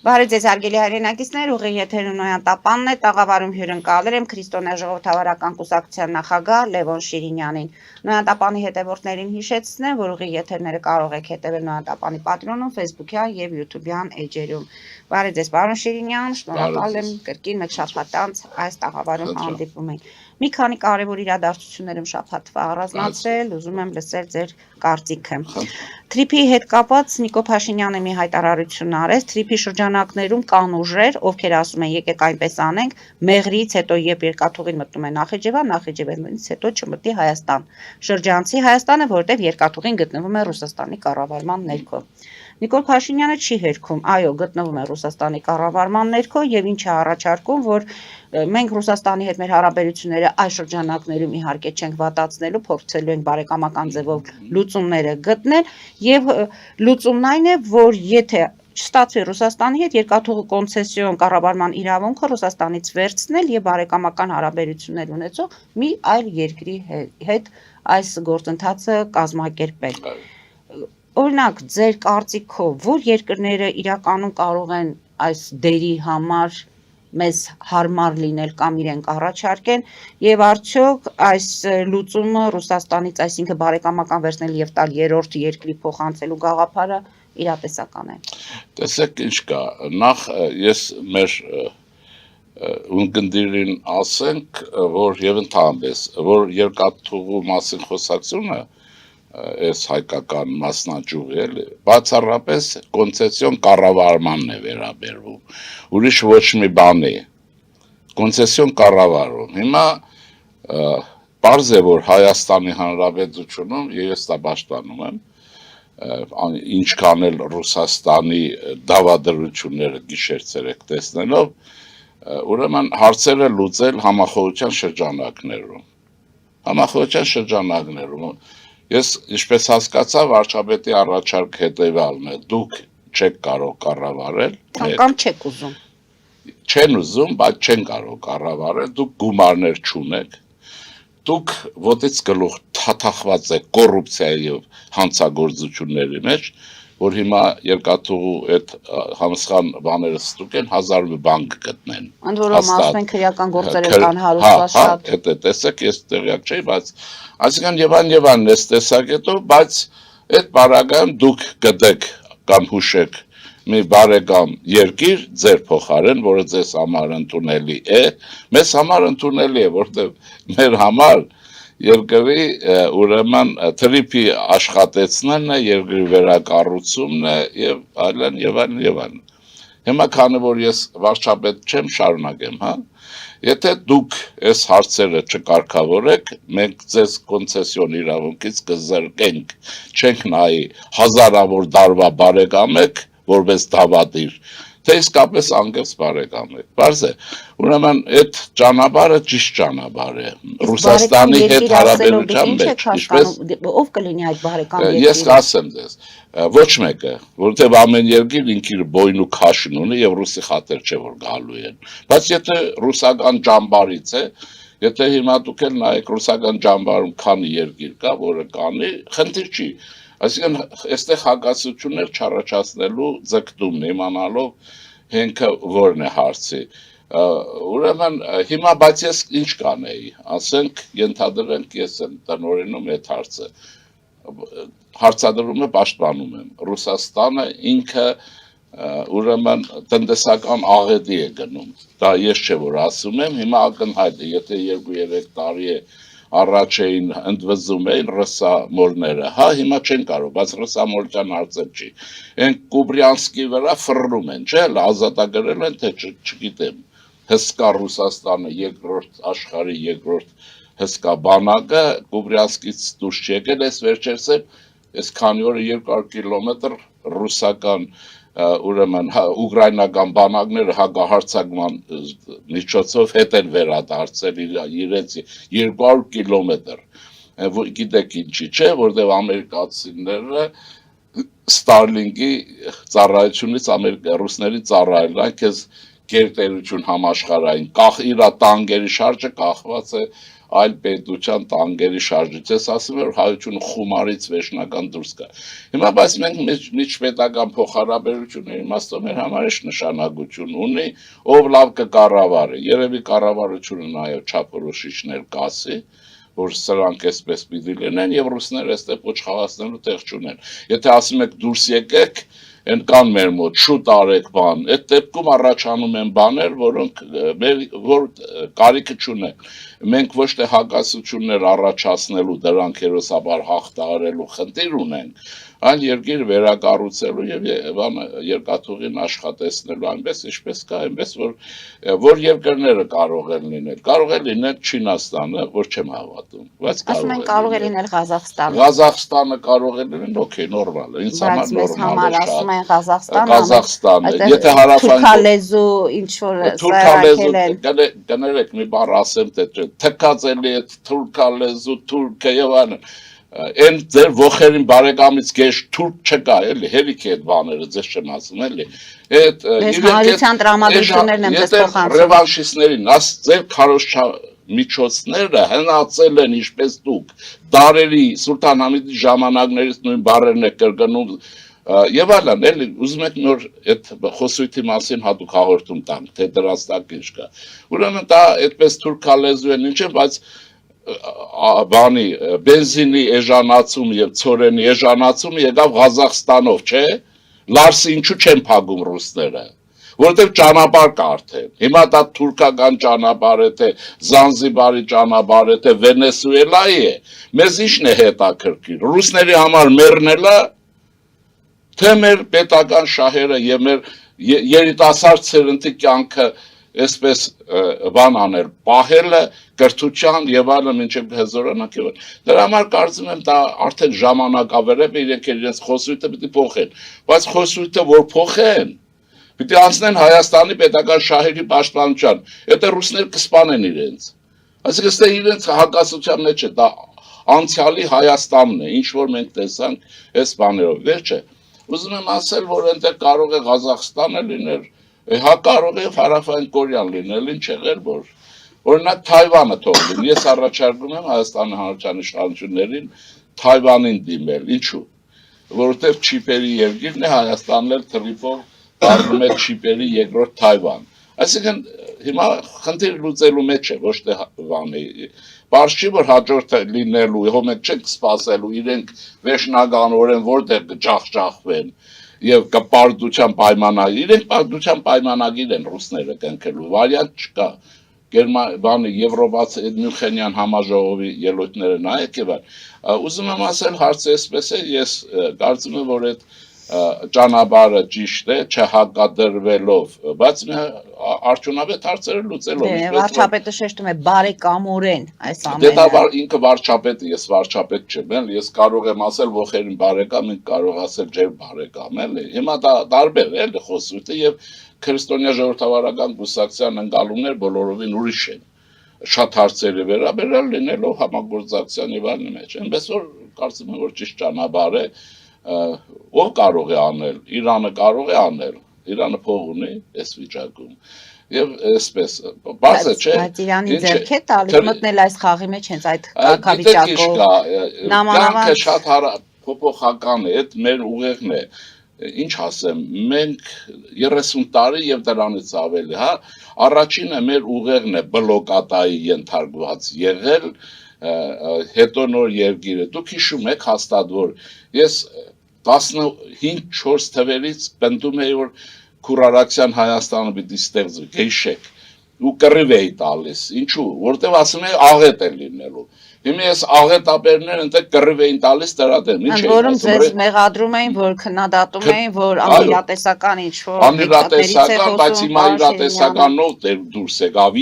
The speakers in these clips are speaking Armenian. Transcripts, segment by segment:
Բարի ձեզ հարգելի հայրենակիցներ, ուղիղ եթերում Նոյան Տապանն է, տաղավարում հյուրընկալել եմ Քրիստոնյա ժողովրդավարական կուսակցության նախագահ Լևոն Շիրինյանին։ Նոյան Տապանի հետևորդներին հիշեցնեմ, որ ուղիղ եթերները կարող եք հետևել Նոյան Տապանի պատրոնում, Facebook-յան եւ YouTube-յան էջերում։ Բարի ձեզ, պարոն Շիրինյան, շնորհակալ եմ կրկին մեկ շաբաթ անց այս տաղավարում հանդիպում ենք։ Մի քանի կարևոր իրադարձություններ եմ շաբաթվա առանձնացրել, ուզում եմ լսել ձեր կարծիքը։ Թրիփի հետ կապված Նիկոլ Փաշինյանը մի հայտարարություն արեց, Թրիփի շրջանակներում կան ուժեր, ովքեր ասում են եկեք այնպես անենք, Մեղրիից հետո երբ երկաթուղին մտնում է Նախիջևան, Նախիջևանից հետո չմտի Հայաստան։ Շրջանցի Հայաստանը, որտեղ երկաթուղին գտնվում է Ռուսաստանի կառավարման ներքո։ Նիկոլ Փաշինյանը չի հերքում, այո, գտնվում է Ռուսաստանի կառավարման ներքո եւ ինչ է առաջարկում, որ մենք Ռուսաստանի հետ մեր հարաբերությունները այս շրջանակներում իհարկե չենք վատացնելու, փորձելու ենք բարեկամական ձևով լուծումները գտնել եւ լուծումն այն է, որ եթե չստացվի Ռուսաստանի հետ երկաթուղու կոնցեսիոն կառավարման իրավունքը Ռուսաստանից վերցնել եւ բարեկամական հարաբերություններ ունեցող մի այլ երկրի հետ այս գործընթացը կազմակերպել։ Օրինակ, ձեր կարծիքով, որ երկրները իրականում կարող են այս դերի համար մեզ հարմար լինել կամ իրենք առաջարկեն եւ արդյոք այս լուծումը Ռուսաստանից, այսինքն բարեկամական վերցնել եւ տալ երրորդ երկրի փոխանցելու գաղափարը իրատեսական է։ Տեսեք ինչ կա, նախ ես մեր ունկնդիրին ասենք, որ եւ ընդհանրապես, որ երկաթուղու մասին խոսակցությունը այս հայկական մասնաճյուղի էլի բացառապես կոնցեսիոն կառավարմանն է վերաբերվում ուրիշ ոչ մի բանի կոնցեսիոն կառավարում հիմա պարզ է որ Հայաստանի Հանրապետությունում ես դա պաշտպանում եմ ինչքան էլ Ռուսաստանի դավադրությունները գիշեր-ցերեկ տեսնելով ուրեմն հարցերը լուծել համախոհության շրջանակներում Ես ինչպես հասկացա վարչապետի առաջարկ հետևյալն է դուք չեք կարող կառավարել կամ չեք ուզում չեն ուզում բայց չեն կարող կառավարել դուք գումարներ չունեք դուք ոտից գլուխ թաթախված եք կոռուպցիայի եւ հանցագործությունների մեջ որ հիմա երկաթուղու այդ համսխան բաները ստուկ են 1000 մի բան կգտնեն ընդ որում ասում են քրեական գործեր կան հարուցված շատ Դա տեսեք ես տեղյակ չէի բայց այսինքն Եվան ես տեսակետով բայց այդ բարակայում դուք գտեք կամ հուշեք մի բարեկամ երկիր ձեր փոխարեն որը ձեզ համար ընդունելի է մեզ համար ընդունելի է որտեղ մեր համար երկրի ուրեմն թրիփի աշխատեցնելն է երկրի վերակառուցումն է եւ այլն Հիմա քանի որ ես վարչապետ չեմ շարունակեմ հա Եթե դուք այս հարցերը չկարգավորեք մենք ձեզ կոնցեսիոն իրավունքից կզրկենք չենք նայի հազարավոր դարվա բարեկամ եք որպես դավադիր թե իսկապես անգամ բարեկամ եք բարձ է ուրեմն այդ ճանապարհը ճիշտ ճանապարհ է Ռուսաստանի հետ հարաբերության մեջ ինչպես ով կլինի այդ բարեկամ երկիրը Ես ասեմ ձեզ ոչ մեկը որովհետև ամեն երկիր ինքիր բոյն ու քաշն ունի եւ ռուսի խաթեր չէ որ գալու են բայց եթե ռուսական ջամբարից է եթե հիմա դուք էլ նայեք ռուսական ջամբարում քանի երկիր կա որը կանի խնդիր չի Այսինքն այստեղ հակասություններ չառաջացնելու ձգտումն իմանալով հենքը որն է հարցի ուրեմն հիմա բայց ես ինչ կանեի ասենք ենթադրենք ես եմ տնօրենում այդ հարցը հարցադրումը պաշտպանում եմ Ռուսաստանը ինքը ուրեմն տնտեսական աղետի է գնում դա ես չէ որ ասում եմ հիմա ակնհայտ է եթե 2-3 տարի է առաջ էին ընդվզում էին ռուսամորները, հա հիմա չեն կարող, բայց ռուսամորյան հարցեր չի, են Կուբրյանսկի վրա ֆռնում են, չէ, ազատագրել են, թե չգիտեմ, հսկա Ռուսաստանը երկրորդ աշխարհի երկրորդ հսկա բանակը Կուբրյանսկից դուրս չեկել, այս վերջերս այս քանի օրը 200 կիլոմետր ռուսական ուրեմն ուկրաինական բանակները հակահարձակման միջոցով հետ են վերադարձել իրենց 200 կիլոմետր գիտեք ինչի չէ որտեղ ամերիկացիները Starlink-ի ծառայությունից ռուսների ծառայելն քեզ գերտերություն համաշխարհային, իր տանկերի շարժը կախված է այլ պետության տանկերի շարժից։ Ես ասում եմ, որ հայությունը խումարից վերջնական դուրս գա։ Հիմա բայց մենք միջպետական փոխհարաբերությունների իմաստով մեր համար է նշանակություն ունի, ով լավ կկառավարի։ Երևի կառավարությունը նաև չափորոշիչներ կասի, որ սրանք այսպես պիտի լինեն եւ ռուսները այստեղ ոչ խաղացնելու տեղ չունեն։ Եթե ասում եք դուրս եկեք, են կան մեր մոտ շուտ արեք բան, այդ դեպքում առաջանում են բաներ, որոնք որ կարիքը չունեն։ Մենք ոչ թե հակասություններ առաջացնելու, դրանք հերոսաբար հաղթահարելու խնդիր ունենք, այլ երկիր վերակառուցելու եւ երկաթուղին աշխատեցնելու այնպես ինչպես կա, այնպես որ երկրները կարող են լինել։ Կարող է լինել Չինաստանը, որ չեմ հավատում, բայց կարող է լինել Ղազախստանը։ Ղազախստանը կարող է լինել, օքեյ, նորմալ է, ինձ համար ասում են Ղազախստանը, եթե հարավային թուրքալեզու ինչ որ սարքել են։ Կներեք, մի բառ ասեմ, թքած էլի այդ թուրքալեզու, թուրքը եւ այլն։ Այն ձեր ողերին բարեկամից գեշ թուրք չկա, էլի, հերիք է այդ բաները, ձեզ չեմ ասում, էլի։ Հայության տրամադրություններն եմ ձեզ փոխանցում։ Ռևանշիստներին, ձեր քարոզչամիջոցները հնացել են ինչպես դուք, դարերի Սուլթան Համիդի ժամանակներից նույն բառերն եք կրկնում եւ այլն, էլի, ուզում եք նոր այդ խոսույթի մասին հատուկ հաղորդում տանք, թե դրանց տակ ինչ կա։ Ուրեմն դա այդպես թուրքալեզու են ինչ է, բայց բանի բենզինի էժանացում եւ ցորենի էժանացում եկավ Ղազախստանով, չէ՞։ Լարսը ինչու չեն փակում ռուսները, որովհետեւ ճանապարհ կա արդեն։ Հիմա դա թուրքական ճանապարհ է, թե Զանզիբարի ճանապարհ է, թե Վենեսուելայի է։ Մեզ ի՞նչն է հետաքրքիր։ Ռուսների համար մեռնելը, թե մեր պետական շահերը եւ մեր երիտասարդ ցերնտի կյանքը այսպես բան անել, պահելը կրթության եւ այլն մինչեւ հզորանակ եւ դրա համար կարծում եմ դա արդեն ժամանակավերև է, իրենք իրենց խոսույթը պիտի փոխեն, բայց խոսույթը որ փոխեն, պիտի անցնեն Հայաստանի պետական շահերի պաշտպանության, եթե ռուսները կսպանեն իրենց։ Այսինքն դա իրենց հակասության մեջ է, դա անցյալի Հայաստանն է, ինչ որ մենք տեսանք այս բաներով, վերջը։ Ուզում եմ ասել, որ այնտեղ կարող է Ղազախստանը լինել, հա կարող է Հարավային Կորեան լինել, ինչ եղել, որ օրինակ Թայվանը թող լինի, ես առաջարկում եմ Հայաստանի Հանրապետության իշխանություններին Թայվանին դիմել, ինչու, որովհետև չիպերի երկիրն է, Հայաստանն էլ թռիփով դառնում է չիպերի երկրորդ Թայվան։ Այսինքն հիմա խնդիր լուծելու մեջ է, ոչ թե բանի, բարձ չի, որ հաջորդը լինելու, հո մենք չենք սպասելու, իրենք վերջնականորեն որտեղ կջախջախվեն եւ կպարտության պայմանագիր, իրենք պարտության պայմանագիր են ռուսները կնքելու, վարիանտ չկա։ Բանի Եվրոպացի Մյունխենյան համաժողովի ելույթները նայեք եւ ուզում եմ ասել հարցը այսպես է, ես կարծում եմ, որ այդ ճանապարհը ճիշտ է, չհակադրվելով, բայց արդյունավետ հարցերը լուծելով։ Վարչապետը շեշտում է բարեկամորեն այս ամենը։ Դե դա ինքը վարչապետը, ես վարչապետ չեմ, էլ ես կարող եմ ասել ողերին բարեկամ, ինք կարող ասել ջեր բարեկամ, էլի։ Հիմա դա տարբեր է, էլի խոսույթը եւ քրիստոնյա ժողովրդավարական կուսակցության ընկալումներ բոլորովին ուրիշ են։ Շատ հարցերի վերաբերյալ լինելով համագործակցության եւ այլն մեջ։ Այնպես որ կարծում եմ, որ ճիշտ ճանապարհ է, ով կարող է անել, Իրանը կարող է անել, Իրանը փող ունի այս վիճակում եւ այսպես բարձր չէ, բայց Իրանի ձեռք է տալիս մտնել այս խաղի մեջ հենց այդ կարգավիճակով։ Նամանավանդ շատ փոփոխական է, այդ մեր ուղեղն է, ինչ ասեմ, մենք 30 տարի եւ դրանից ավելի, հա, առաջինը մեր ուղեղն է բլոկատայի ենթարկված եղել, հետո նոր երկիրը, դուք հիշում եք հաստատ, որ ես 15-4 թվերից պնդում էի, որ Քուրարաքսյան Հայաստանը պիտի ստեղծվի, գեշեք, ու կռիվ էի տալիս, ինչու, որտեվ ասում էի աղետ է լինելու, հիմա ես աղետապերներ ընտեղ կռիվ էին տալիս դրա դեմ, ինչ էի ասում, ձեզ մեղադրում էին, որ քննադատում էին, որ անիրատեսական ինչ-որ անիրատեսական, բայց հիմա իրատեսականով դուրս եկավ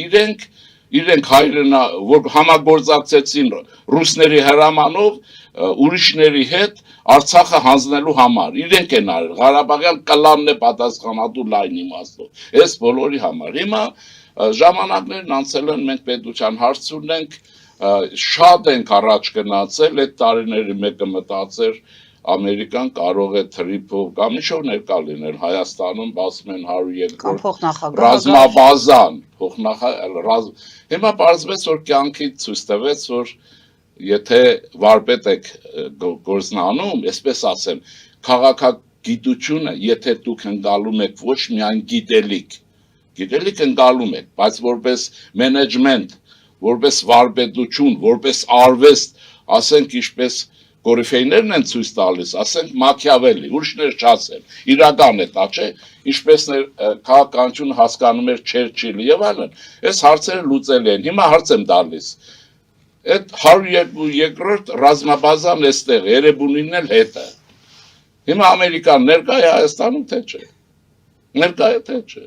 իրենք հայրենա, որ համագործակցեցին ռուսների հրամանով, ուրիշների հետ Արցախը հանձնելու համար, իրենք են արել, Ղարաբաղյան կլանն է պատասխանատու լայն իմաստով, այս բոլորի համար, հիմա ժամանակներն անցել են, մենք պետության հարց ունենք, շատ ենք առաջ գնացել, այդ տարիների մեկը մտածեր Ամերիկան կարող է թրիփով կամ ինչ-որ ներկա լինել Հայաստանում, բացում են 102 ռազմաբազան, հիմա պարզվեց, որ կյանքի ցույց տվեց, որ եթե վարպետ եք գործնանում, այսպես ասեմ, քաղաքագիտությունը, եթե դուք ընկալում եք ոչ միայն գիտելիք ընկալում եք, բայց որպես մենեջմենտ, որպես վարպետություն, որպես արվեստ, ասենք ինչպես կորիֆեյներն են ցույց տալիս, ասենք Մաքիավելի, ուրիշներ չասեն, իրական է դա, չէ, ինչպես քաղաքականություն հասկանում էր Չերչիլը եւ այլն, այս հարցերը լուծելի են, հիմա հարց եմ տալիս, այդ 102-րդ ռազմաբազան էստեղ, Երևանին էլ հետը, հիմա Ամերիկան ներկա է Հայաստանում, թե չէ, ներկա է թե չէ,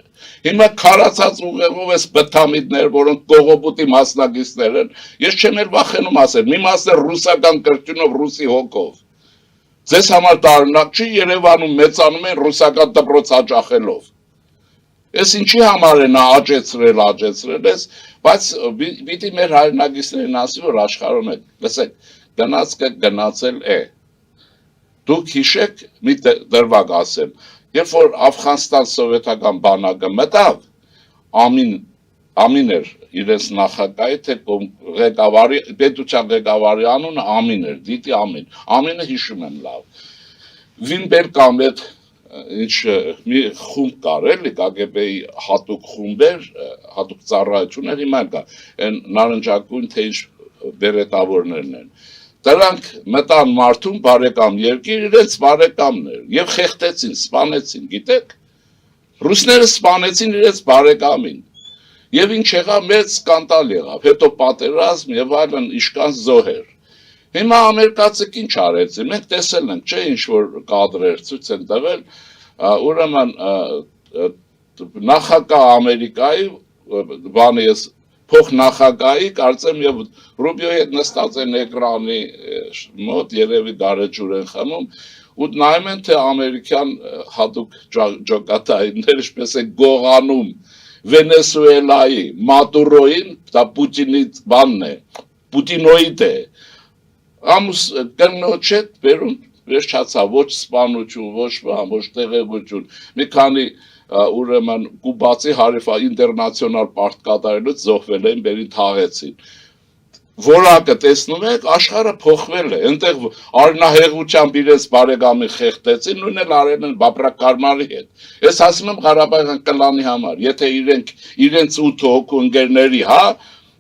հիմա քարացած ուղեղով ես բթամիդներ, որոնք կողոպուտի մասնակիցներ են, ես չեմ էլ վախենում ասել, մի մասն է ռուսական կրճունով, ռուսի հոգով, ձեզ համար տարօրինակ չի, Երևանում մեծանում են ռուսական դպրոց հաճախելով, ես ինչի համար է նա աճեցրել ես, բայց պիտի մեր հայրենակիցներին ասի, որ աշխարհում է, լսեք, գնացքը գնացել է, դուք հիշեք, մի դրվագ ասեմ, երբ որ Աֆղանստան սովետական բանակը մտավ, Ամին էր իրենց նախագահի, թե պետության ղեկավարի անունը Ամին էր, դիտի Ամին, Ամինը հիշում եմ լավ, Վինբեր կամ այդ մի խումբ կար էլի, KGB-ի հատուկ խումբեր, հատուկ ծառայություն էր, հիմա կա, այն նարնջագույն թե ինչ բերետավորներն են, դրանք մտան մարդուն բարեկամ երկիր, իրենց բարեկամներ, եւ խեղտեցին, սպանեցին, գիտեք, ռուսները սպանեցին իրենց բարեկամին, եւ ինչ եղավ, մեծ սկանդալ եղավ, հետո պատերազմ եւ այլն իշկան զոհեր, հիմա ամերիկացիք ինչ արեցին, մենք տեսել ենք, չէ, ինչ որ կադրեր ցույց են տվել, ուրեմն նախագահ Ամերիկայի, բանը ես փոխնախագահի, կարծեմ եւ Ռուբիոյի հետ նստած են էկրանի մոտ, երևի գարեջուր են խմում, ու նայում են, թե ամերիկյան հատուկ ջոկատայիններ ինչպես են գողանում Վենեսուելայի Մադուրոին, դա Պուտինի բանն է, Պուտինոիդ է, ամուս կնոջ հետ բերում վերջացավ, ոչ սպանություն, ոչ տեղեկություն, մի քանի ուրեմն կուբացի հարիվա ինտերնացիոնալ պարտկատարելուց զոհվել են, բերին թաղեցին, որակը տեսնում եք, աշխարհը փոխվել է, այնտեղ արնահեղությամբ իրենց բարեկամի խեղտեցին, նույնն էլ արել են Բաբրակարմարի հետ, ես ասում եմ Ղարաբաղյան կլանի համար, եթե իրենց 8 հոգու ընկերների,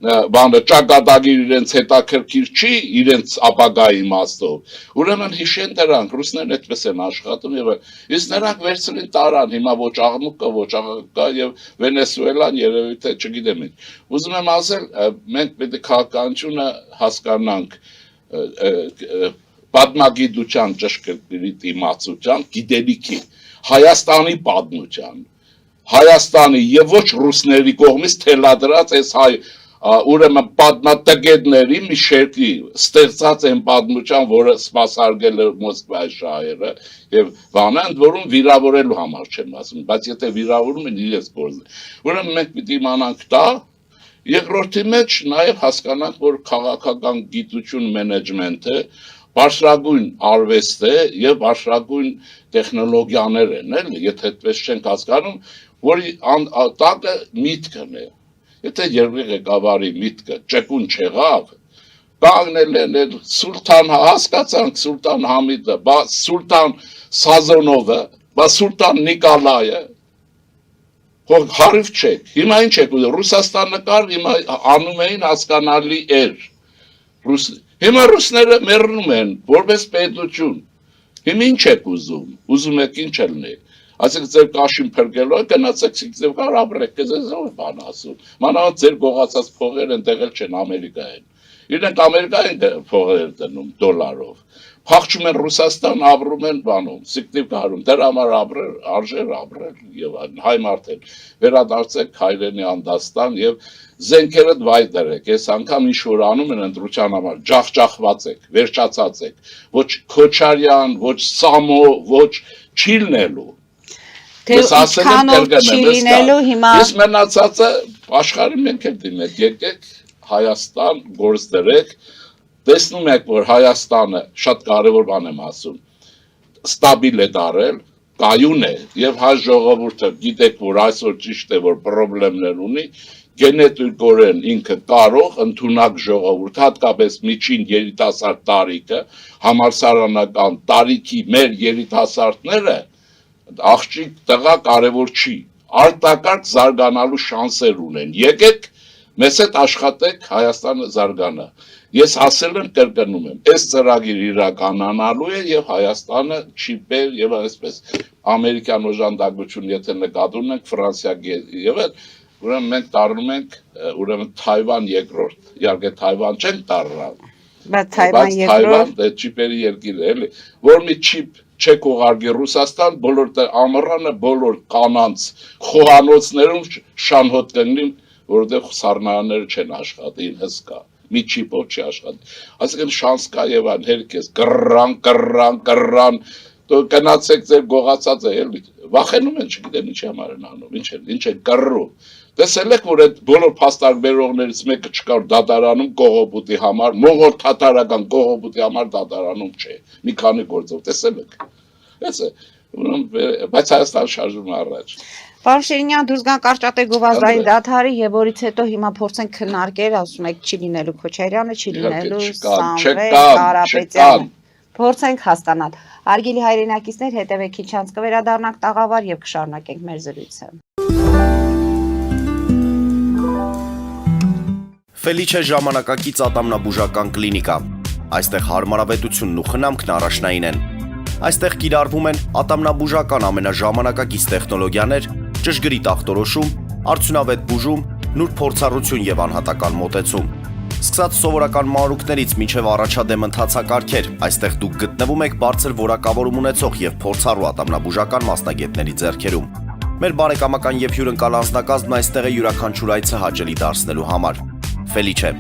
բանը ճակատագիր իրենց հետաքրքիր չի, իրենց ապագայի իմաստով, ուրեմն հիշեն դրանք, ռուսներն այդպես են աշխատում եւ իսկ նրանք վերցրին տարան, հիմա ոչ աղմուկը, ոչ աղմուկը եւ Վենեսուելան երևի թե չգիտեմ ինչ, ուզում եմ ասել, մենք պետք է քաղաքականությունը հասկանանք պատմագիտության ճշգրիտ իմացության, գիտելիքի, Հայաստանի պատմության, Հայաստանի եւ ոչ ռուսների կողմից թելադրած այս հայ ուրեմն պատմատգետների մի շերտի ստեղծած են պատմության, որը սպասարկել է Մոսկվայի շահերը եւ բանը, ընդ որում վիրավորելու համար չեմ ասում, բայց եթե վիրավորում են իրենց գործը, ուրեմն մենք պիտի իմանանք դա, երկրորդի մեջ նաեւ հասկանանք, որ քաղաքական գիտություն մենեջմենթը բարձրագույն արվեստ է եւ բարձրագույն տեխնոլոգիաներ են, էլի, եթե այդպես չենք հասկանում, որի տակը միտքն է Եթե երկրի ղեկավարի միտքը ճկուն չեղավ, կանգնել են Սուլթան, հասկացանք Սուլթան Համիդը, Սուլթան Սազոնովը, Սուլթան Նիկոլայը, հարիվ չեք, հիմա ինչ եք ուզում, Ռուսաստանը կար, հիմա անում էին հասկանալի էր, հիմա ռուսները մեռնում են, որպես պետություն, հիմա ինչ եք ուզում եք ինչ ելնի, Ասեք ձեր կաշին փրկելով, գնացեք ձեր կար ապրեք, ձեզ ով բան ասում, մանավանդ ձեր գողացած փողեր են տեղել չեն Ամերիկայեն, իրենք Ամերիկայեն փողեր դնում դոլարով, փախչում են Ռուսաստան, ապրում են բանում, սիկտիվ կարում, դրա համար արժեր ապրել եւ հայ մարդեն, վերադարձեք հայրենի Անդաստան եւ զենքերդ վայ դրեք, այս անգամ ինչ որ անում են ընտրության համար, ջախջախված եք, վերջացած եք, ոչ Քոչարյան, ոչ Սամո, ոչ Չիլնելու Թե ինչքանով չի լինելու հիմա Ես մնացածը աշխարհի մենք էլ դիմեք, եկեք Հայաստան գործ դրեք, տեսնում եք, որ Հայաստանը շատ կարևոր բան եմ ասում, ստաբիլ է դարել, կայուն է եւ հայ ժողովուրդը գիտեք որ այսօր ճիշտ է որ խնդիրներ ունի գենետիկորեն ինքը կարող ընդունակ ժողովուրդ հատկապես միջին երիտասարդ տարիքը համալսարանական տարիքի մեր երիտասարդները աղջիկ տղա կարևոր չի արտակարգ զարգանալու շանսեր ունեն եկեք մեզ հետ աշխատեք Հայաստանը զարգանա ես ասել եմ կրկնում եմ այս ծրագիր իրականանալու է եւ Հայաստանը չիպեր եւ այսպես ամերիկյան օժանդակություն եթե նկատի ունենք Ֆրանսիա եւ ուրեմն մենք դառնում ենք ուրեմն Թայվան երկրորդ իհարկե Թայվան չեն դառնալ բայց Թայվան երկրորդ դա չիպերի երկիր է էլի որ մի չիպ չեք ուղարկի Ռուսաստան բոլոր ամռանը բոլոր կանանց խոհանոցներում շանհոտ կգնին որովհետև սառնարանները չեն աշխատին հսկա մի չիպով չի աշխատի այսինքն շանս կա եւ այն հերքես կռան գնացեք ձեր գողացած է էլի վախենում են չգիտեմ ինչի համար են անում ինչ են կռում տեսել եք որ այդ բոլոր փաստարկ բերողներից մեկը չկար դատարանում կողոպուտի համար մողոր թաթարական կողոպուտի համար դատարանում չէ մի քանի գործով տեսել եք այս է բայց Հայաստան շարժվում է առաջ Պարոն Շիրինյան դուրս գան կարճատև գովազդային դադարի եւ որից հետո հիմա փորձենք քննարկել ասում եք չի լինելու Քոչարյանը չի լինելու Սամվել Կարապետյանը փորձենք հասկանալ Արգելի հայրենակիցներ հետևեք քիչ անց կվերադառնանք տաղավար եւ կշարունակենք մեր զրույցը Ֆելիչե ժամանակակից ատամնաբուժական կլինիկա Այստեղ հարմարավետությունն ու խնամքն առաջնային են Այստեղ կիրառվում են ատամնաբուժական ամենաժամանակակից տեխնոլոգիաներ, ճշգրիտ ախտորոշում, արդյունավետ բուժում, նուրբ փորձառություն եւ անհատական մոտեցում։ Սկսած սովորական մանրուքներից մինչև առաջադեմ ընթացակարգեր, այստեղ դուք գտնվում եք բարձր որակավորում ունեցող եւ փորձառու ատամնաբուժական մասնագետների ձեռքերում։ Մեր բարեկամական եւ հյուրընկալ անձնակազմն այստեղ է յուրաքանչյուր այցը հաճելի դարձնելու համար։ Ֆելիչե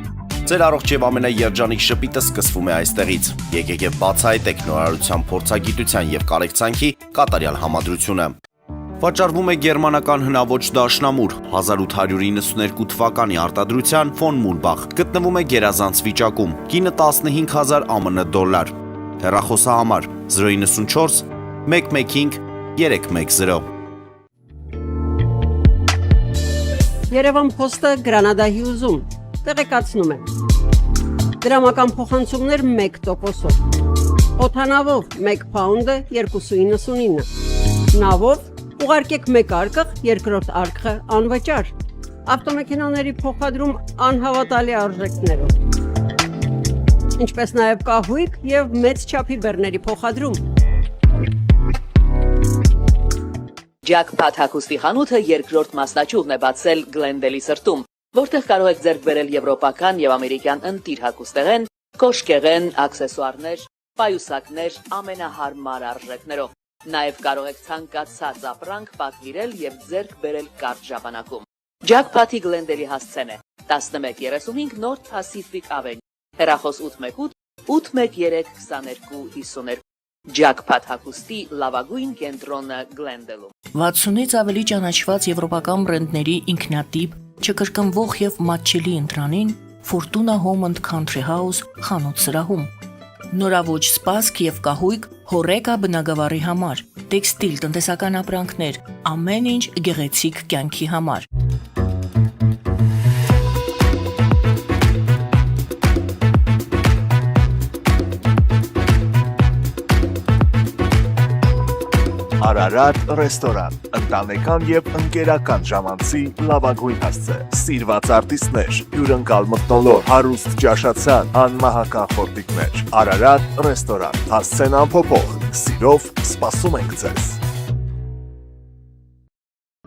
Ձեր առողջ եւ ամենաերջանիկ շպիտը սկսվում է այստեղից։ Եկեք եւ բացահայտեք նորարարության փորձագիտության եւ կարեկցանքի կատարյալ համադրությունը։ Վաճառվում է գերմանական հնաոճ դաշնամուր 1892 թվականի արտադրության ֆոն Մուլբախ։ Գտնվում է գերազանց վիճակում։ Կինը 15000 ԱՄՆ դոլար։ Հեռախոսահամար 094 115 310 Երևան փոստը Գրանադայի ուզում տեղեկացնում եմ Դրամական փոխանցումներ 1%-ով Օթանավով 1 փաունդը 2.99 Նավով ուղարկեք 1 արկղ, երկրորդ արկղը անվճար Ավտոմեքենաների փոխադրում անհավատալի արժեքներով Ինչպես նաև կահույք եւ մեծ չափի բեռների փոխադրում Ջաքփաթ հագուստի խանութը երկրորդ մասնաճյուղն է բացել Գլենդելի սրտում, որտեղ կարող եք ձեռք բերել եվրոպական եւ ամերիկյան ընտիր հագուստեղեն, կոշկեղեն, աքսեսուարներ, պայուսակներ ամենահարմար արժեքներով։ Նաեւ կարող եք ցանկացած ապրանք պատվիրել եւ ձեռք բերել կարճ ժամանակում։ Ջաքփաթի Գլենդելի հասցեն է 1135 North Pacific Avenue, հեռախոս 818 813 2252 Ջաքփաթ հագուստի լավագույն կենտրոնը Գլենդելում 60-ից ավելի ճանաչված եվրոպական բրենդների ինքնատիպ, չկրկնվող եւ մատչելի ընտրանին Fortuna Home and Country House խանութ սրահում։ Նորավոճ սպասք եւ կահույք հորեկա բնագավառի համար, տեքստիլ տնտեսական ապրանքներ, ամեն ինչ գեղեցիկ կյանքի համար։ Արարատ ռեստորան, ընտանեկան եւ ընկերական ժամանցի լավագույն հասցե, սիրված արտիստներ, հյուրընկալ մթնոլորտ, հարուստ ճաշացան, անմահական խորտիկներ, Արարատ ռեստորան, հասցեն անփոփոխ, սիրով սպասում ենք ձեզ։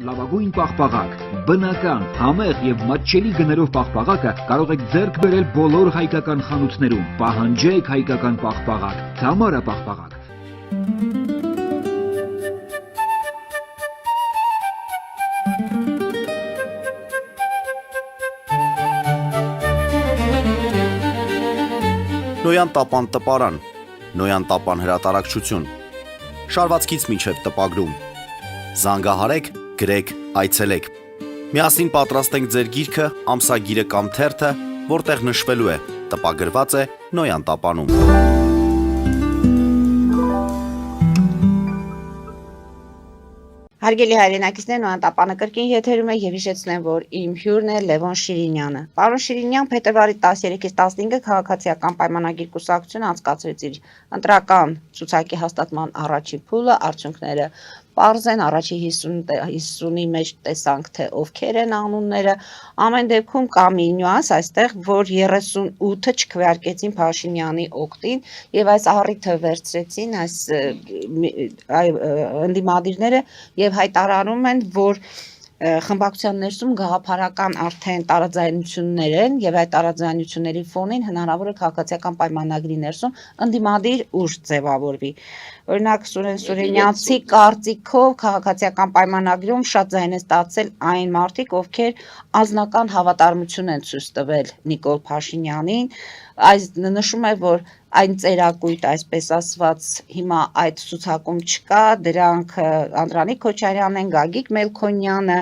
Լավագույն պաղպաղակ, բնական, համեղ եւ մատչելի գներով պաղպաղակը կարող եք ձեռք բերել բոլոր հայկական խանութներում, պահանջեք հայկական պաղպաղակ, Թամարա պաղպաղակ։ Նոյան տապան տպարան, Նոյան տապան հրատարակչություն, շարվածքից մինչև տպագրում, զանգահարեք, գրեք, այցելեք, միասին պատրաստենք ձեր գիրքը, ամսագիրը կամ թերթը, որտեղ նշվելու է, տպագրված է Նոյան տապանում։ Հարգելի հայրենակիցներ, նոյանտապանը կրկին եթերում է եւ հիշեցնեմ, որ իմ հյուրն է Լևոն Շիրինյանը։ Պարոն Շիրինյան, փետրվարի 13-ից 15-ը քաղաքացիական պայմանագիր կուսակցությունը անցկացրեց իր ընտրական ցուցակի հաստատման առաջին փուլը, արդյունքները պարզ են, առաջի 50-ի մեջ տեսանք, թե ովքեր են անունները, ամեն դեպքում կա մի նյուանս այստեղ, որ 38-ը չքվեարկեցին Փաշինյանի օգտին եւ այս առիթը վերցրեցին այս ընդդիմադիրները եւ հայտարարում են, որ խմբակցության ներսում գաղափարական արդեն տարաձայնություններ են եւ այդ տարաձայնությունների ֆոնին հնարավոր է քաղաքացիական պայմանագրի ներսում ընդդիմադիր ուժ ձևավորվի։ Օրինակ Սուրեն Սուրենյանցի կարծիքով քաղաքացիական պայմանագրում շատ ձայն են ստացել այն մարդիկ, ովքեր անձնական հավատարմություն են ցույց տվել Նիկոլ Փաշինյանին, այս նշում է, որ այն ծերակույտ, այսպես ասված, հիմա այդ ցուցակում չկա, դրանք Անդրանիկ Քոչարյանն են, Գագիկ Մելքոնյանը,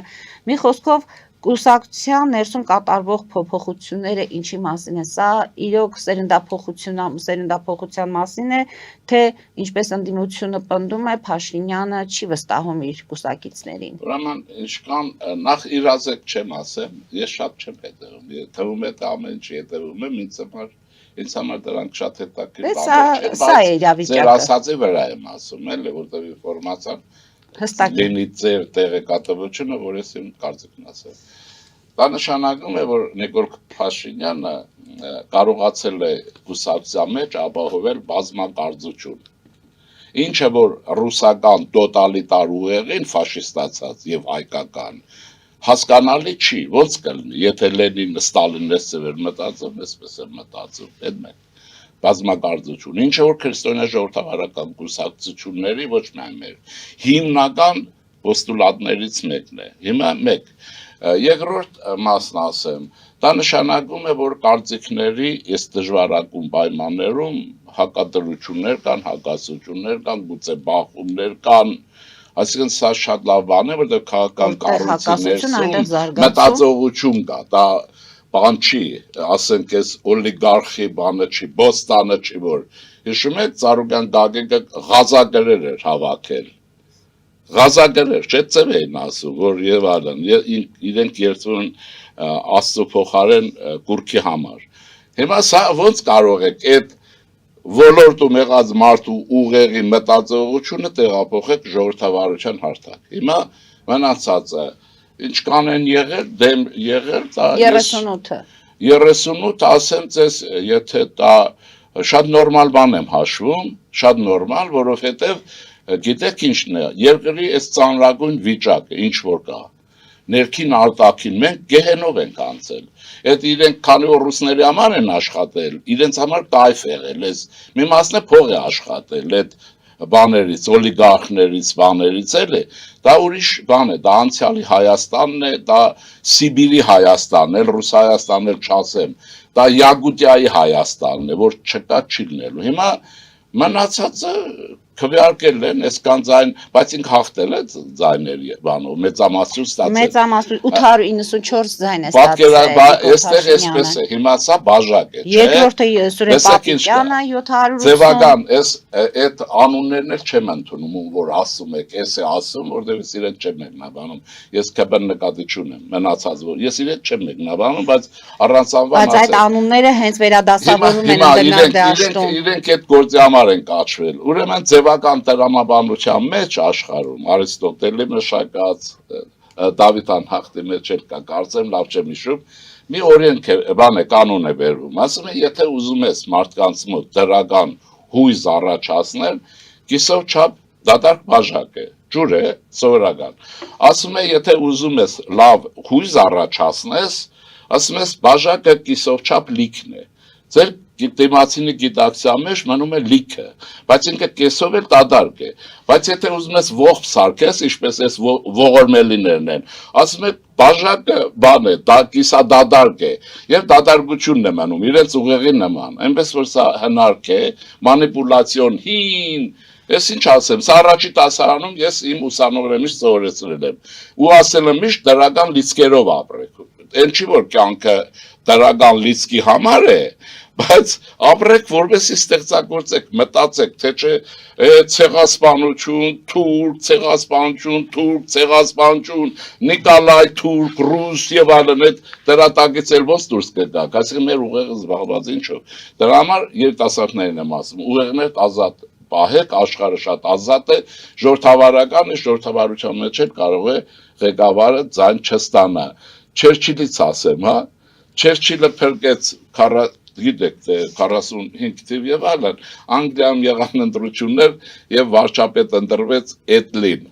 մի խոսքով կուսակցության ներսում կատարվող փոփոխությունները ինչի մասին է, սա իրոք սերնդափոխության մասին է, թե ինչպես ընդդիմությունը պնդում է, Փաշինյանը չի վստահում իր կուսակիցներին։ Ուրեմն ինչքան նախ իրազեկ չեմ ասեմ, ես շատ չեմ հետևում, թվում է թե ամեն ինչ հետևում եմ, ինձ համար դրանք շատ հետաքրքիր բաներ չեն, Սա է իրավիճակը։ Ձեր ասածի վրա եմ ասում, էլի, որտեղ ինֆորմացիան Հստակ է։ լինի ձեր տեղեկատվությունը, որ ես իմ կարծիքն ասեմ։ Դա նշանակում է, որ Նիկոլ Փաշինյանը կարողացել է կուսակցության մեջ ապահովել բազմակարծություն, ինչը որ ռուսական տոտալիտար ուղեղին ֆաշիստացած եւ հայկական հասկանալի չի, ոնց կլինի, եթե Լենինը Ստալինն էր մտածում, այսպես է մտածում, այդ մեկ բազմակարծություն, ինչը որ քրիստոնյա ժողովրդավարական կուսակցությունների ոչ միայն մեր հիմնական պոստուլատներից մեկն է։ Հիմա մեկ երկրորդ մասն ասեմ, դա նշանակում է, որ կարծիքների այս դժվարակում պայմաններում հակադրություններ կան, հակասություններ կան, գուցե բախումներ կան, այսինքն սա շատ լավ բան է, որտեղ քաղաքական կառույցի ներսում մտածողություն կա, դա բան չի, ասենք այս օլիգարխի բանը չի, բոստանը չի, որ հիշում եք Ծառուկյան Գագիկը ղազագրեր էր հավաքել, ղազագրեր, չէ՞ ծև էին ասում, որ եւ այլն, իրենք երթուն Աստծո փոխարեն կուրքի համար։ Հիմա սա ոնց կարող եք այդ ոլորտում եղած մարդու ուղեղի մտածողությունը տեղափոխեք ժողովրդավարության հարթակ։ Հիմա մնացածը ինչքան են եղել, դեմ եղել, դա 38-ը 38 ասեմ ձեզ, եթե դա շատ նորմալ բան եմ հաշվում, շատ նորմալ, որովհետև գիտեք ինչն է, երկրի այս ծանրագույն վիճակը, ինչ որ կա, ներքին արտաքին մենք գեհենով ենք անցել, այդ իրենք քանի որ ռուսների համար են աշխատել, իրենց համար կայֆ եղել, այս մի մասն է փող է աշխատել, այդ բաներից, օլիգարխներից, բաներից էլի, դա ուրիշ բան է, դա անցյալի Հայաստանն է, դա Սիբիրի Հայաստանն է, Ռուս Հայաստանն էլ չասեմ, դա Յագուտիայի Հայաստանն է, որ չկա չի լինելու։ Հիմա մնացածը քվեարկել են, այսքան ձայն, բայց ինք հաղթել է ձայների բանով, մեծամասնություն ստացել։ Մեծամասնություն 894 ձայն է ստացել։ Այստեղ էսպես է, հիմա սա բաժակ է, չէ՞։ Երկրորդը Սուրեն Պապիկյանը 780։ Ձևական, այդ անուններն էլ չեմ ընդունում, որ ասում եք, էս է ասում, որտեղից իրեն չեմ մեկնաբանում։ Ես ԿԲ նկատի չունեմ, մնացած որ ես իրեն չեմ մեկնաբանում, բայց առանց անվան Բայց այդ անունները հենց վերադասավորում են ընդդեմ դաշտում։ Իրենք այդ գործի համար են կաչվել։ Ուրեմն ձևական տրամաբանության մեջ աշխարհում Արիստոտելի մշակած Դավիթ անհախտի մեջ էլ կա, կարծեմ լավ չեմ հիշում, մի օրենք է, բան է, կանոն է վերվում, ասում է, եթե ուզում ես մարդկանց մոտ դրական հույզ առաջացնել, կիսով չափ դատարկ բաժակ է, ջուր է, սովորական, ասում է, եթե ուզում ես լավ հույզ առաջացնես, ասում ես, բաժակը կիսով չափ լիքն է, ձեր դիմացինի գիտակցության մեջ մնում է լիքը, բայց ինքը կեսով էլ դադարկ է, բայց եթե ուզում ես ողբ սարքես, ինչպես ես ողորմելիներն են, ասում է բաժակը բան է, դա կիսադադարկ է, եւ դադարգությունն է մնում, իրենց ուղեղի նման, այնպես որ սա հնարք է, մանիպուլացիոն հին, ես ինչ ասեմ, սա առաջի դասարանում ես իմ ուսանողներիս սովորեցրել եմ, ու ասել եմ միշտ դրական լիցքերով ապրեք, այն չի որ կյանքը դրական լիցքի համար է, բայց ապրեք որպեսզի ստեղծագործեք, մտածեք, թե չէ ցեղասպանություն, ցեղասպանություն, Նիկոլայ թուրք, ռուս եւ այլն այդ դրա տակից էլ ոնց դուրս կգաք, այսինքն մեր ուղեղը զբաղված ինչով։ Դրա համար երիտասարդներին եմ ասում, ուղեղներ ազատ պահեք, աշխարհը շատ ազատ է, ժողովրդավարական է, ժողովրդավարության մեջ էլ կարող է ղեկավարը ձայն չստանա։ Չերչիլից ասեմ, հա, Չերչիլը փրկեց գիտեք, 45 թիվ եւ այլն, Անգլիայում եղան ընտրություններ եւ վարչապետ ընտրվեց Էտլին։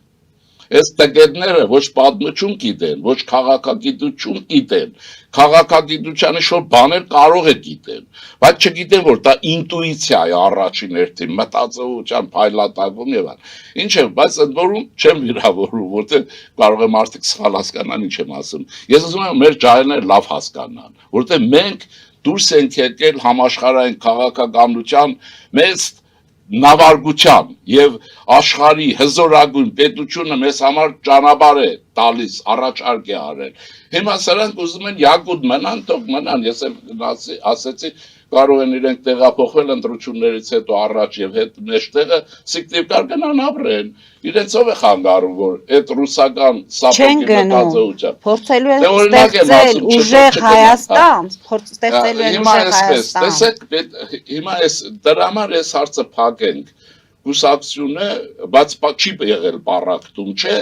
Այս տգետները ոչ պատմություն գիտեն, ոչ քաղաքագիտություն գիտեն, քաղաքագիտությանը շոր բաներ կարող է գիտեն, բայց չգիտեն, որ դա ինտուիցիա է առաջին հերթին, մտածողության փայլատակում եւ այլն։ Ինչ է, բայց ընդ որում չեմ վիրավորում, որտեղ կարող է մարդիկ սխալ հասկանան ինչ եմ ասում։ Ես ուզում եմ մեր ջահելները լավ հասկանան, որտեղ մենք դուրս ենք եկել համաշխարհային քաղաքականության մեծ նավարգության եւ աշխարհի հզորագույն պետությունը մեզ համար ճանապարհ է տալիս, առաջարկ է արել։ Հիմա սրանք ուզում են յակուտ մնան, թող մնան, ես էլ ասեցի, կարող են իրենք տեղափոխվել ընտրություններից հետո առաջ եւ հետ մեջտեղը սիկտիվ կան ապրեն։ Իրենցով է խանգարում, որ այդ ռուսական սապոկի մտածողությամբ փորձելու են ստեղծել ուժեղ Հայաստան, ստեղծելու են ուժեղ Հայաստան։ Տեսեք, հիմա այս դրա համար այս հարցը փակենք։ Կուսակցությունը, բայց չի եղել պարակտում, չէ։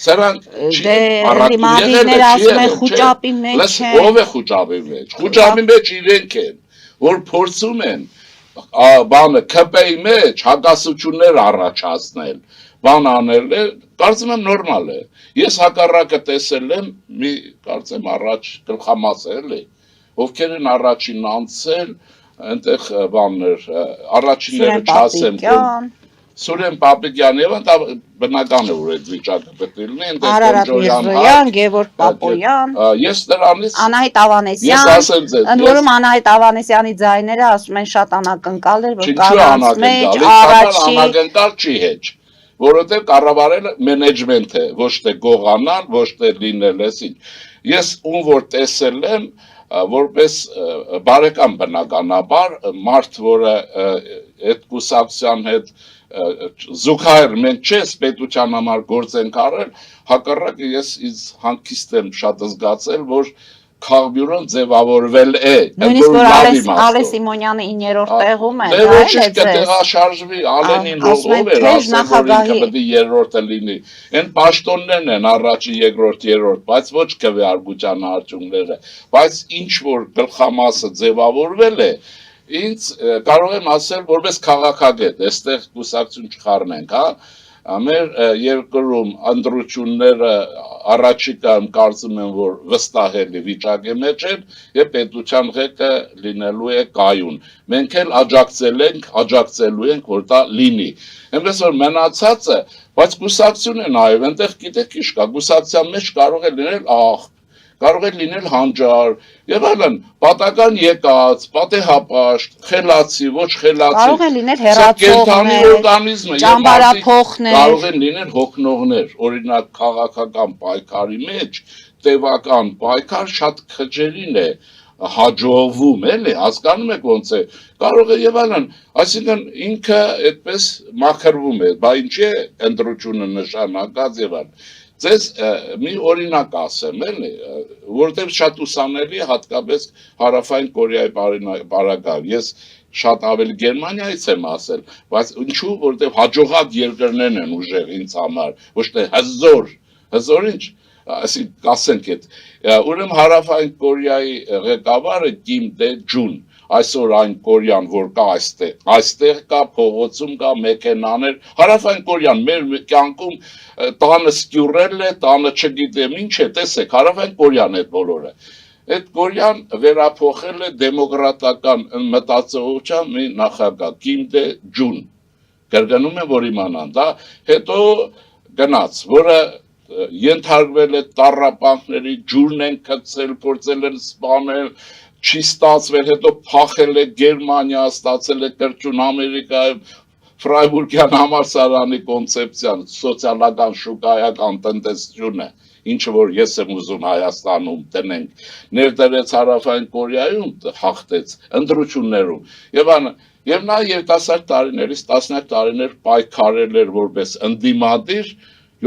Սրանք դիմադիրները ասում են խուճապի մեջ են։ Ով է խուճապի մեջ։ Խուճապի մեջ իրենք են, որ փորձում են բանը ԿՊ-ի մեջ հակասություններ առաջացնել, բան անել է, կարծում եմ նորմալ է։ Ես հակառակը տեսել եմ, մի կարծեմ առաջ գլխամաս է, էլի, ովքեր են առաջին անցել, այնտեղ բաններ, առաջինները չասեմ, Սուրեն Պապիկյան եւ ընդ բնական է որ այդ վիճակը պետք է լինի, այնտեղ Արարատ Միրզոյան, Գևորգ Պապոյան, ես դրանից Անահիտ Ավանեսյան, ընդ որում Անահիտ Ավանեսյանի ձայները ասում են շատ անակնկալ էր, որ կանանց մեջ առաջի անակնկալ չի հեչ, որովհետեւ կառավարելը մենեջմենտ է, ոչ թե գողանալ, ոչ թե լինել էսին։ Ես ում որ տեսել եմ որպես բարեկամ բնականաբար մարդ, որը այդ կուսակցության հետ զուգահեռ մենք չես պետության համար գործ ենք արել, հակառակը ես ինձ հանգիստ եմ շատ զգացել, որ քաղբյուրոն ձևավորվել է։ Նույնիսկ որ Ալես Սիմոնյանը 9-րդ տեղում է, դա էլ է տեղաշարժվի, Ալենին ով էր ասել, որ ինքը պետք է երրորդը լինի։ Այն պաշտոններն են առաջի, երկրորդ, երրորդ, բայց ոչ քվեարկության արդյունքները, բայց ինչ որ գլխամասը ձևավորվել է, ինձ կարող եմ ասել որպես քաղաքագետ, այստեղ կուսակցություն չխառնենք, հա, մեր երկրում ընտրությունները առաջիկայում կարծում եմ, որ վստահելի վիճակի մեջ են եւ պետության ղեկը լինելու է կայուն։ Մենք էլ աջակցելու ենք, որ դա լինի։ Այնպես որ մնացածը, բայց կուսակցություն է նաեւ, այնտեղ գիտեք ինչ կա, կուսակցության մեջ կարող է լինել կարող է լինել հանճար եւ այլն, պատական եկած, պատեհապաշտ, խելացի, ոչ խելացի, կարող է լինել հերացողներ, ճամբարափոխներ, կարող են լինել հոգնողներ, օրինակ քաղաքական պայքարի մեջ տևական պայքար շատ քաջերին է հաջողվում, էլի, հասկանում եք ոնց է, կարող է եւ այլն, այսինքն ինքը այդպես մաքրվում է, բա ինչի է ընտրությունը նշանակած եւ այլն։ Ձեզ մի օրինակ ասեմ, էլի, որտեղ շատ ուսանելի հատկապես Հարավային Կորեայի պարագայում։ Ես շատ ավելի Գերմանիայից եմ ասել, բայց ինչու, որտեղ հաջողակ երկրներն են ուժեղ ինձ համար, ոչ թե հզոր ինչ, այսինքն ասենք այդ, ուրեմն Հարավային Կորեայի ղեկավարը Կիմ Դե Ջուն, այսօր այն Կորեան, որ կա այստեղ կա, փողոցում կա, մեքենաներ, Հարավային Կորեան մեր կյանքում տանը սկյուրել է, տանը չգիտեմ ինչ է, տեսեք, Հարավային Կորեան է բոլորը։ Այդ Կորեան վերափոխել է դեմոկրատական մտածողության մի նախագահ, Կիմ Դե Ջուն, կրկնում եմ, որ իմանան, դա հետո գնաց, որը ենթարկվել է տառապանքների, ջուրն են գցել, փորձել են սպանել, չի ստացվել, հետո փախել է Գերմանիա, ստացել է կրճուն Ամերիկայում, Ֆրայբուրգյան համալսարանի կոնցեպցիան, սոցիալական շուկայական տնտեսությունը։ ինչը որ ես եմ ուզում Հայաստանում տնենք, ներդրեց Հարավային Կորեայում հաղթեց ընտրություններում եւ նա երիտասարդ տարիներից 10 տարիներ պայքարել էր որպես ընդդիմադիր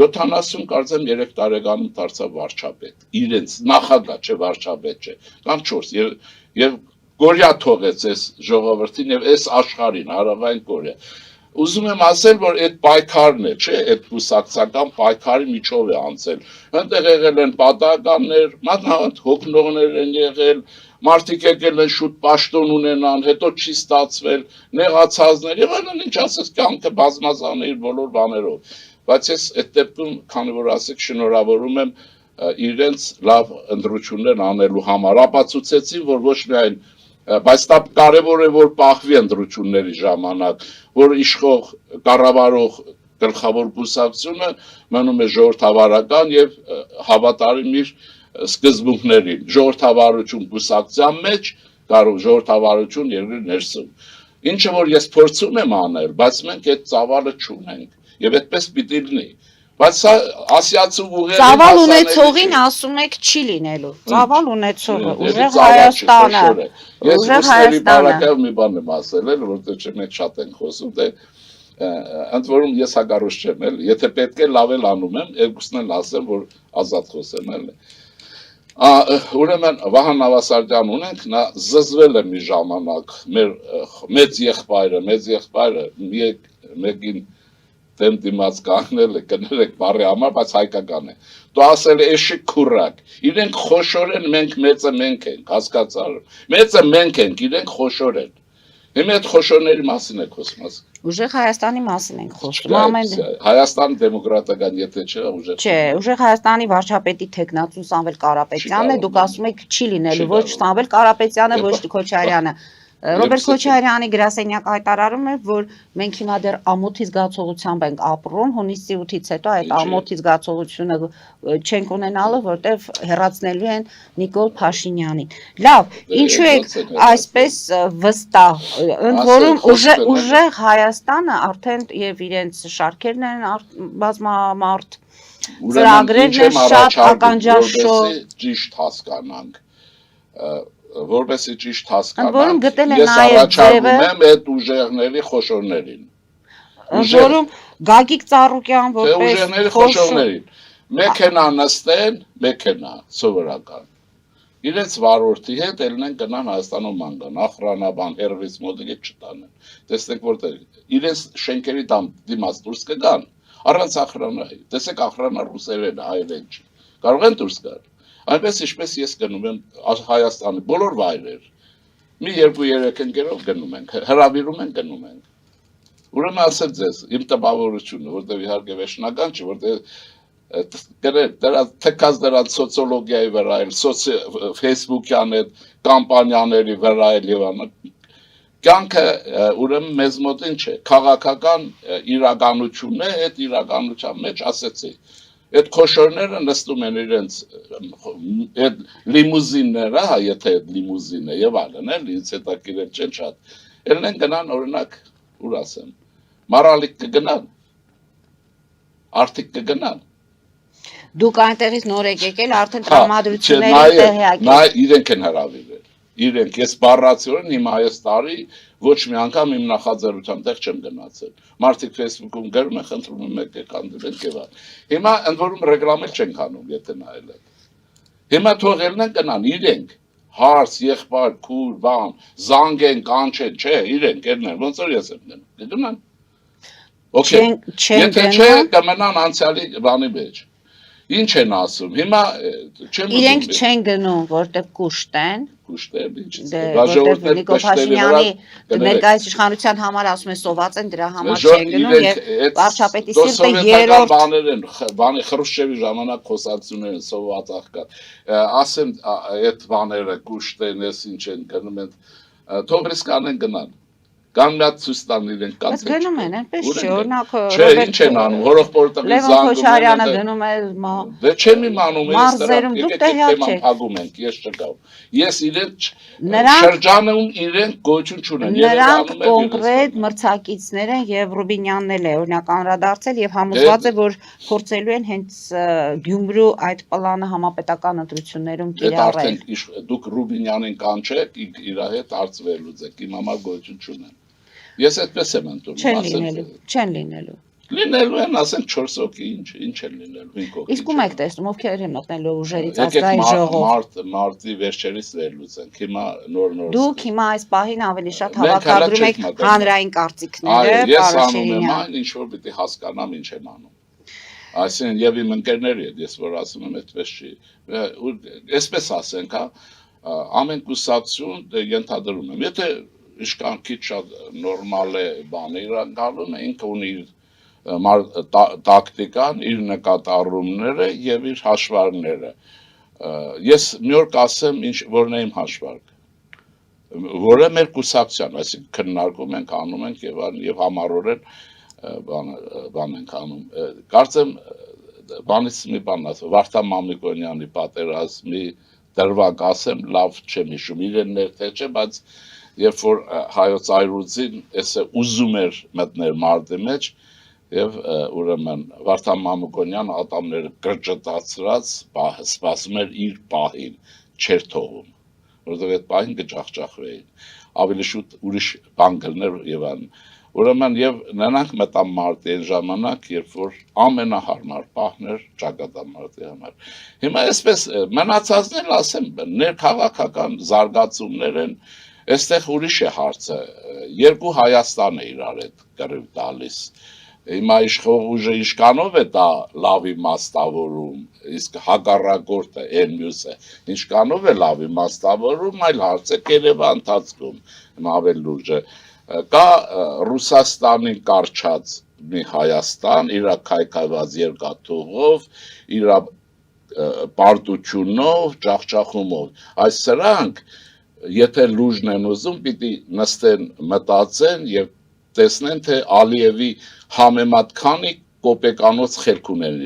70 կարծեմ 3 տարեկանում դարձավ վարչապետ իրենց նախագահ չէ վարչապետ չէ կամ 4 եւ Կորեա թողեց այս ժողովրդին եւ այս աշխարհին Հարավային Կորեա Ուզում եմ ասել, որ այդ պայքարն է, չէ, այդ կուսակցական պայքարի միջով է անցել։ Այնտեղ եղել են պատահականներ, մատնանդ հոգնողներ են եղել, մարդիկ եկել են շուտ պաշտոն ունենան, հետո չի ստացվել, նեղացածներ, եւ այլն, ինչ ասես, կյանքը բազմազան է իր բոլոր բաներով։ Բայց ես այդ դեպքում, քանի որ ասեք, շնորհավորում եմ իրենց լավ ընտրություններ անելու համար, ապացուցեցին, որ ոչ միայն բայց դա կարևոր է որ պահվի ընտրությունների ժամանակ որ իշխող կառավարող գլխավոր կուսակցությունը մնում է ժողովրդավարական եւ հավատարիմ իր սկզբունքներին ժողովրդավարություն կուսակցության մեջ կարող ժողովրդավարություն երկրի ներսում ինչը որ ես փորձում եմ անել բայց մենք այդ ծավալը չունենք եւ այդպես պիտի լինի Բայց սա ասիացու ուղեղի Ծավալ ունեցողին ասում եք չի լինելու։ Ծավալ ունեցողը ուժեղ Հայաստանը։ Ուժեղ Հայաստանը։ Մի բան եմ ասել, որտեղ չէ մենք շատ ենք խոսում, դե ընդ որում ես հակառակ չեմ, էլ եթե պետք է լավ էլ անում եմ, երկուսն էլ ասեմ, որ ազատ խոսեմ, էլ։ Ուրեմն Վահան Նավասարդյան ունենք, նա զզվել է մի ժամանակ մեր մեծ եղբայրը մեկին դեմ դիմաց կանգնել է, կներեք բարի համար, բայց հայկական է։ Դու ասել է էշի քուրակ, իրենք խոշոր են, մենք մեծը մենք ենք, հասկացար։ Մեծը մենք ենք, իրենք խոշոր են։ Հիմա այդ խոշորների մասին եք խոսում։ Ուժեղ Հայաստանի մասին ենք խոսում։ Հայաստանի դեմոկրատական եթե չէ, ուժեղ։ Չէ, ուժեղ Հայաստանի վարչապետի թեկնածու Սամվել Կարապետյանն է, դուք ասում եք չի լինելու ոչ Սամվել Կարապետյանը, ոչ Քոչարյանը։ Ռոբերտ Քոչարյանի գրասենյակը հայտարարում է, որ մենք հիմա դեռ ամոթի զգացողությամբ ենք ապրում, հունիսի 8-ից հետո այդ ամոթի զգացողությունը չենք ունենալու, որտեղ հեռացնելու են Նիկոլ Փաշինյանին։ Լավ, ինչու եք այսպես վստահ, ընդ որում ուժեղ Հայաստանը արդեն եւ իրենց շարքերն են բազմամարդ ծրագրերն են շատ ականջաշոր ճիշտ հասկանանք որպեսի ճիշտ հասկանանք, ես առաջարկում եմ այդ ուժեղների խոշորներին։ Որում Գագիկ Ծառուկյան որպես ուժեղների խոշորներին։ Մեքենա նստեն, մեքենա սովորական։ Իրենց վարորդի հետ ելնեն գնան Հայաստանում ման ախրանաբան հերվից մոդելի չտանեն։ Տեսեք որտեղ իրենց շենքերի դիմաց դուրս կգան առանց ախրանայի։ Տեսեք ախրանա ռուսերեն հայերեն չի։ Կարող են դուրս գալ։ Այնպես ինչպես ես գնում եմ Հայաստանի բոլոր վայրեր։ Մի 2-3 ընկերով գնում ենք, հրավիրում են գնում ենք։ Ուրեմն ասել ձեզ, իմ տպավորությունը, որտեղ իհարկե վերջնական չի, որտեղ թեկած դրանց սոցիոլոգիայի վրա էլ, Facebook-յան այդ կամպանիաների վրա էլ եւ այլն։ Կյանքը ուրեմն մեզ մոտ ինչ է, քաղաքական իրականությունն է, այդ իրականության մեջ ասեցի Այդ խոշորները նստում են իրենց այդ լիմուզինները, հա, եթե այդ լիմուզին է եւ այլն, էլի ինձ հետաքրքիր չեն շատ։ Ելնեն գնան օրինակ, ուր ասեմ, մարալիկ կգնան, արդիկ կգնան։ Դուք այնտեղից նոր եք եկել, արդեն տրամադրությունների տեղյակ եք։ Նա իրենք են հրավիրել։ Իրենք ես բառացիորեն հիմա այս տարի ոչ մի անգամ իմ նախաձեռնությամբ տեղ չեմ գնացել։ Մարդիկ Facebook-ում գրում են, խնդրում են եկեք հանդիպենք եւ այլն։ Հիմա ընդ որում ռեգլամել չենք անում, եթե նայել եք։ Հիմա թողելն են գնան իրենք, հարց, եղբայր, քուր, բան, զանգեն, կանչեն, չէ, իրենք ելնեն, ոնց որ ես եմ գնում։ Գնան։ Okay։ Եթե չէ, կմնան անցյալի բանի մեջ։ Ինչ են ասում։ Հիմա չեմ ուզում։ Իրենք չեն գնում, որտեղ կուշտ են։ Կուշտեր ինչի՞։ Որտեղ Նիկոլ Փաշինյանի ներկայիս իշխանության համար ասում են սոված են դրա համար չեն գնում եւ վարչապետի սիրտը երրորդ բաներ են, բանի Խրուշչևի ժամանակ խոսակցություններ են սոված աղքատ։ Ասեմ այդ բաները կուշտ են, ես ինչ են գնում են, թող ռիսկ անեն գնան։ Կամ նա ցույց տան իրենք կան։ Բայց գնում են, այնպես չէ, օրինակ Չէ, ինչ են անում, հորովպորտը Լևոն Քոչարյանը գնում է Դե չեմ իմանում, մարզերում դուք տեղյակ չեք։ Փակում ենք, ես չգամ։ Ես իրենց շրջանում իրենք գոյություն չունեն։ Նրանք կոնկրետ մրցակիցներ են եւ Ռուբինյանն էլ է օրինակ անդրադարձել եւ համոզված է, որ փորձելու են հենց Գյումրու այդ պլանը համապետական ընտրություններում կիրառել։ Դուք Ռուբինյանին կանչեք, իր հետ հարցվելուց եք, իմ համար գոյություն չունեն։ Ես այդպես եմ ընդունում, Չեն լինելու։ Լինելու են, ասենք 4 հոգի, ինչ են լինելու, 5 հոգի։ Իսկ ում եք տեսնում, ովքեր են մտնելու ուժերից ազգային ժողով։ Մարտի վերջերից վերլուծենք, հիմա նոր Դուք հիմա այս պահին ավելի շատ հավաքագրում եք հանրային կարծիքները, Ես անում եմ այն, ինչ որ պիտի հասկանամ ինչ եմ անում։ Այսինքն եւ իմ ընկերների հետ ես որ ասում եմ այդպես չի։ Այսպես ասենք, ամեն կուսակցություն ենթադրում եմ, եթե իշքան քիչ շատ նորմալ է բան իրականանում, ինքը ունի իր տակտիկան, իր նկատառումները եւ իր հաշվարկները։ Ես մի օր կասեմ, որն է իմ հաշվարկը, որը մեր կուսակցության, այսինքն քննարկում ենք, անում ենք եւ համառորեն բան ենք անում։ Կարծեմ բանից մի բան ասեմ, Վարդան Մամիկոնյանի պատերազմի դրվագ ասեմ, լավ չեմ հիշում, իրեն թե չէ, բայց երբ որ հայոց այրուձին էսը ուզում էր մտնել մարտի մեջ եւ ուրեմն Վարդան Մամիկոնյանը ատամները կրճտացրած սպասում էր իր պահին, չէր թողում, որովհետեւ այդ պահին կճախճախվեին, ավելի շուտ ուրիշ բան կլներ եւ այն։ Ուրեմն եւ նրանք մտան մարտի այն ժամանակ, երբ որ ամենահարմար պահն էր ճակատամարտի համար։ Հիմա այսպես մնացածն էլ ասեմ, ներքաղաքական զարգացումներ են, այստեղ ուրիշ է հարցը, երկու Հայաստան է իրար հետ կռիվ տալիս։ Հիմա իշխող ուժը իշքանով է դա լավ իմաստավորում, իսկ հակառակորդը այն մյուսը ինչքանով է լավ իմաստավորում, այլ հարց է Երևա ընթացքում, հիմա ավելի լուրջ է։ Կա Ռուսաստանին կարճած մի Հայաստան, իր քայքայված երկաթուղով, իր պարտությունով, ջախջախումով։ Այս սրանք, եթե լուժն են ուզում, պիտի նստեն մտածեն եւ տեսնեն, թե Ալիևի համեմատ քանի կոպեկանոց խելք ունեն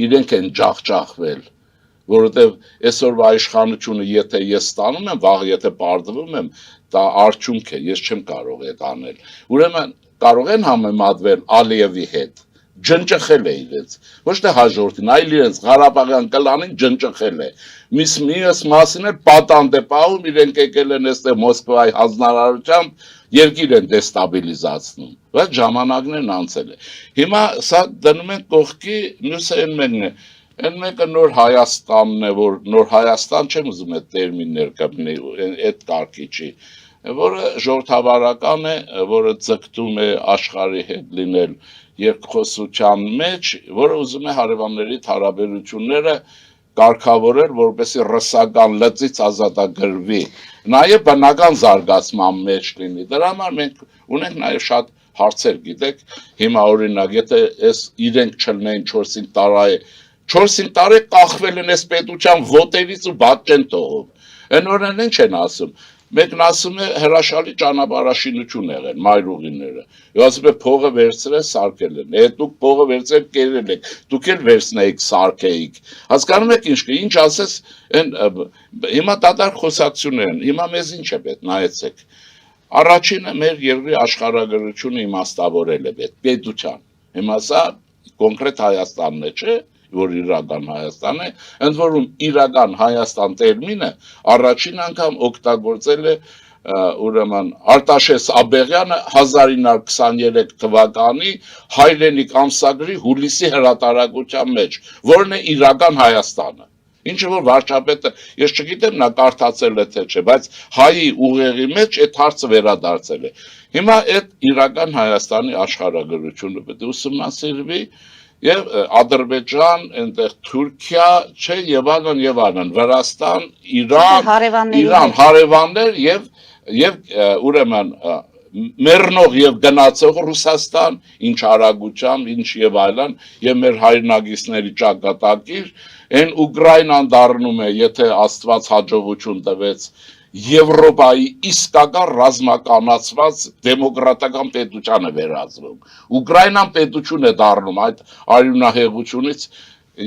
իրենք են ջախջախվել, որովհետև այսօրվա իշխանությունը եթե ես ստանում եմ, վաղ եթե պարտվում եմ, դա արդյունք է, ես չեմ կարող այդ անել։ Ուրեմն կարող են համեմատվել Ալիևի հետ, ջնջխել է իրենց, ոչ թե հաջորդին, այլ իրենց Ղարաբաղյան կլանին ջնջխել է։ Մյուս մասին էլ պատանդ է պահում, իրենք եկել են այստեղ Մոսկվայի հանձնարարությամբ երկիր են դեստաբիլիզացնում, բայց ժամանակն են անցել է։ Հիմա սա դնում են կողքի, մյուսը այն մեկն է, այն մեկը նոր Հայաստանն է, որ նոր Հայաստան չեմ ուզում այդ տերմիններ կպնի, այդ կարգի չի, որը ժողովրդավարական է, որը ձգտում է աշխարհի հետ լինել երկխոսության մեջ, որը ուզում է հարևանների հարաբերությունները կարգավորել, որպեսզի ռսական լծից ազատագրվի, նաև բնական զարգացման մեջ լինի։ Դրա համար մենք ունենք նաև շատ հարցեր, գիտեք, հիմա օրինակ, եթե այս իրենք չլնեին 4-5 տարի, 4-5 տարի կախվել են այս պետության ոտերից ու բաց չեն թողում։ Այն օրերն ինչ են ասում։ Մեկն ասում է հրաշալի ճանապարհաշինություն եղել մայրուղիները։ Ու ասում է փողը վերցրել սարքել են։ Այդ դուք փողը վերցրել կերել եք։ Դուք էլ վերցնեիք սարքեիք։ Հասկանում եք ինչ ասես այն հիմա դատարկ խոսակցություններ են։ Հիմա մեզ ինչ է պետք նայեցեք։ Առաջինը մեր երկրի աշխարհագրությունը իմաստավորել է պետության։ Հիմա սա կոնկրետ Հայաստանն է, չէ՞։ Որ իրական Հայաստան է, ընդ որում իրական Հայաստան տերմինը առաջին անգամ օգտագործել է ուրեմն Արտաշես Աբեղյանը 1923 թվականի Հայրենիք ամսագրի հուլիսի հրատարակության մեջ, որն է իրական Հայաստանը։ Ինչը որ վարչապետը, ես չգիտեմ նա կարդացել է թե չէ, բայց հայի ուղեղի մեջ այդ հարցը վերադարձել է։ Հիմա այդ իրական Հայաստանի աշխարհագրությունը պետք է ուսումնասիրվի եւ Ադրբեջան, այնտեղ Թուրքիա, չէ, եւ այլն, Վրաստան, Իրան, հարևաններ եւ ուրեմն մեռնող եւ գնացող Ռուսաստան, ինչ արագությամբ, ինչ եւ այլն, եւ մեր հայրենագիստների ճակատագիր, այն Ուկրաինան դառնում է, եթե Աստված հաջողություն տվեց Եվրոպայի իսկական ռազմականացված դեմոկրատական պետության է վերածվում։ Ուկրաինան պետություն է դառնում այդ արյունահեղությունից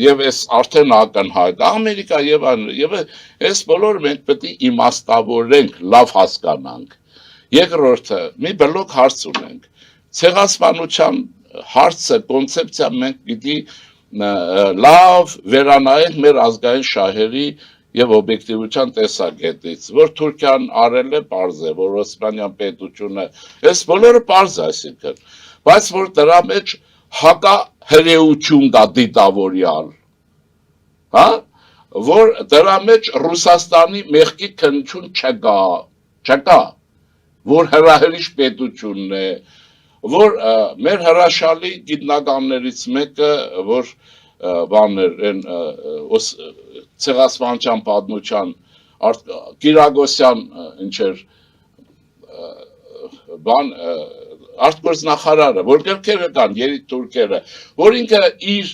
եւ այս արդեն ակնհայտ Ամերիկա եւ այլն եւ այս բոլորը մենք պետք է իմաստավորենք, լավ հասկանանք։ Երկրորդը մի բլոկ հարց ունենք։ Ցեղասպանության հարցը, կոնցեպցիա մենք պիտի լավ վերանայենք մեր ազգային շահերի եւ օբյեկտիվության տեսակետից, որ Թուրքիան արել է պարզ է, որ Օսմանյան պետությունը, այս բոլորը պարզ է, այսինքն, բայց որ դրա մեջ հակահրեություն կա դիտավորյալ, հա, որ դրա մեջ Ռուսաստանի մեղքի քննություն չկա, որ հրահրիչ պետությունն է, որ մեր հրաշալի գիտնականներից մեկը, որ բաներ ցեղասպանության պատմության Կիրագոսյան ինչեր բան արտգործնախարարը, որ գրքերը կան երիտասարդ թուրքերը, որ ինքը իր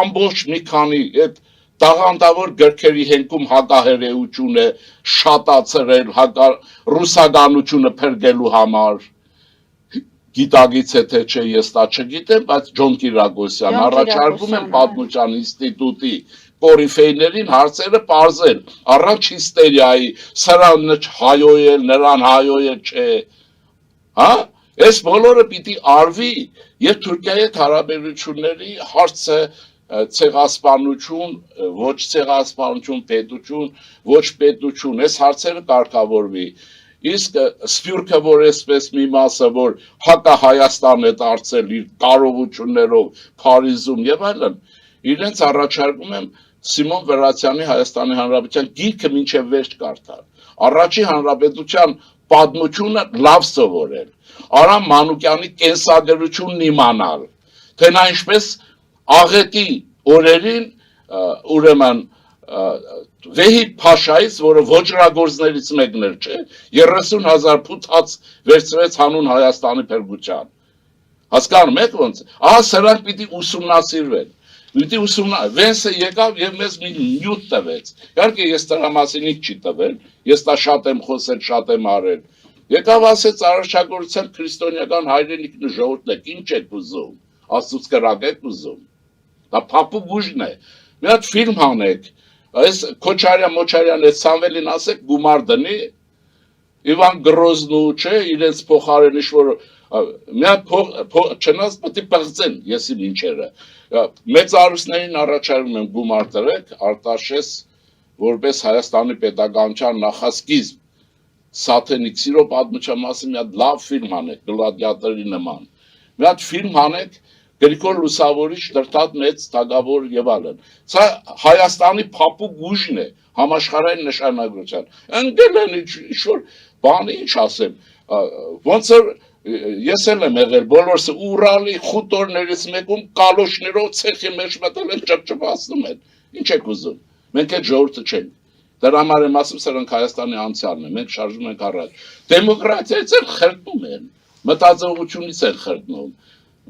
ամբողջ մի քանի այդ տաղանդավոր գրքերի հենքում հակահրեություն է շատացրել ռուսականությունը փրկելու համար գիտագից է թե չէ ես դա չգիտեմ, բայց Ջոն Կիրագոսյան առաջարկում են պատմության ինստիտուտի կորիֆեյներին հարցերը պարզել, առանց հիստերիայի, սրան հայոյել, նրան հայոյել չէ, հա, այս բոլորը պիտի արվի եւ Թուրքիայի հետ հարաբերությունների հարցը ցեղասպանություն, ոչ ցեղասպանություն, պետություն, ոչ պետություն, այս հարցերը կարգավորվի Իսկ Սփյուռքը, որ այսպես մի մասը, որ հակա Հայաստան է դարձել իր կարողություններով Փարիզում եւ այլն, իրենց առաջարկում եմ Սիմոն Վրացյանի Հայաստանի Հանրապետության գիրքը մինչև վերջ կարդալ։ Առաջին հանրապետության պատմությունը լավ սովորել։ Արամ Մանուկյանի կենսագրությունն իմանալ, թե նա ինչպես աղետի օրերին ուրեմն Վեհիբ Փաշայից, որը ոչրագործներից մեկն էր, չէ, 30,000 փութ հաց վերցրեց հանուն Հայաստանի փրկության։ Հասկանում եք ոնց։ Ահա սրանք պիտի ուսումնասիրվեն։ Պիտի Վենսը եկավ եւ մեզ մի նյութ տվեց։ Իհարկե ես դրա մասին չի տվել, ես դա շատ եմ խոսել, շատ եմ արել։ Եկավ ասեց առաջագործության քրիստոնեական հայրենիքն ժողովուրդն եք, ինչ եք ուզում։ Աստծուց կրակ եք ուզում։ Դա փափուկ ուժն է։ Մի հատ ֆիլմ հանեք։ Այս Քոչարյան այդ Սամվելին ասեք գումար դնի Իվան Գրոզնու, չէ, իրենց փոխարեն ինչ-որ մի հատ չնայած պետք է պղծեն եսի ինչերը։ Մեծ արուսներին առաջարկում եմ գումար տրեք, Արտաշես որպես Հայաստանի պետականության նախասկիզբ Սաթենիկ սիրո պատմության մասին մի հատ լավ ֆիլմ հանեք, գլադիատորի նման։ Մի հատ ֆիլմ հանեք Գրիգոր Լուսավորիչ դրտատ մեծ թագավոր եւ այլն։ Սա Հայաստանի փափուկ ուժն է համաշխարհային նշանակության։ Ընկել են ինչ-որ բանի ինչ ասեմ։ Ոնց որ ես եմ եղել բոլորս Ուրալի խուտորներից մեկում կալոշներով ցեխի մեջ մտել են ճպճպացնում են։ Ինչ եք ուզում։ Մենք այդ ժողովուրդը չենք։ Դրա համար եմ ասում, սրանք Հայաստանի անցյալն է։ Մենք շարժվում ենք առաջ։ Դեմոկրատիայից են խրտնում են։ Մտածողությունից են խրտնում։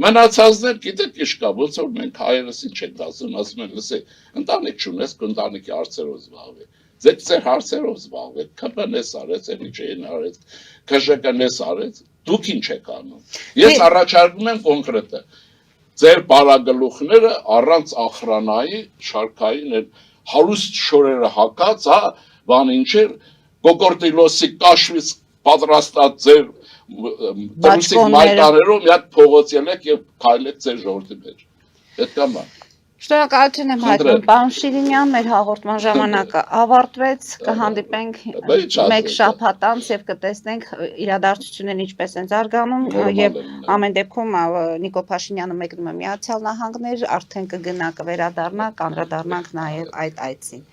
Մնացածներ գիտեք ինչ կա, ոնց որ մենք հայերս ինչ ենք ասում են, լսե, ընտանիք չունես, ընտանիքի հարցերով զբաղվեք։ Ձեր հարցերով զբաղվեք, ԿՊՆ-ս արեց, էլի արեց, ԿԺԿ-ն արեց, դուք ինչ եք անում։ Ես առաջարկում եմ կոնկրետը։ Ձեր բարագլուխները առանց ախրանայի, շարքային են հարուստ շորերը հակած, հա, բան ինչ էր, Կոկորտիլոսի կաշվից պատրաստած ձեր Դրուսիկ մայտաներով մի հատ փողոց ելեք եւ քայլեք ձեր ժողովրդի մեջ։ Պետք է։ Շնորհակալություն եմ հայտնում, պարոն Շիրինյան, մեր հաղորդման ժամանակը ավարտվեց, կհանդիպենք մեկ շաբաթ անց եւ կտեսնենք իրադարձությունները ինչպես են զարգանում եւ ամեն դեպքում Նիկոլ Փաշինյանը մեկնում է Միացյալ Նահանգներ, արդեն կգնա կվերադառնա, կանդրադառնանք նաեւ այդ այցին։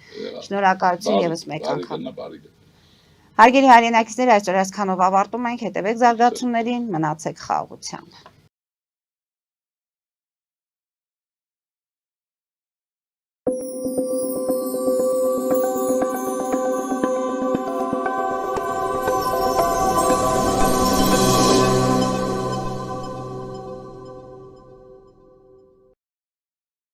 Շնորհակալություն եւս մեկ անգամ։ Հարգելի հայրենակիցներ, այսօր այսքանով ավարտում ենք, հետևեք զարգացումներին, մնացեք խաղաղությամբ։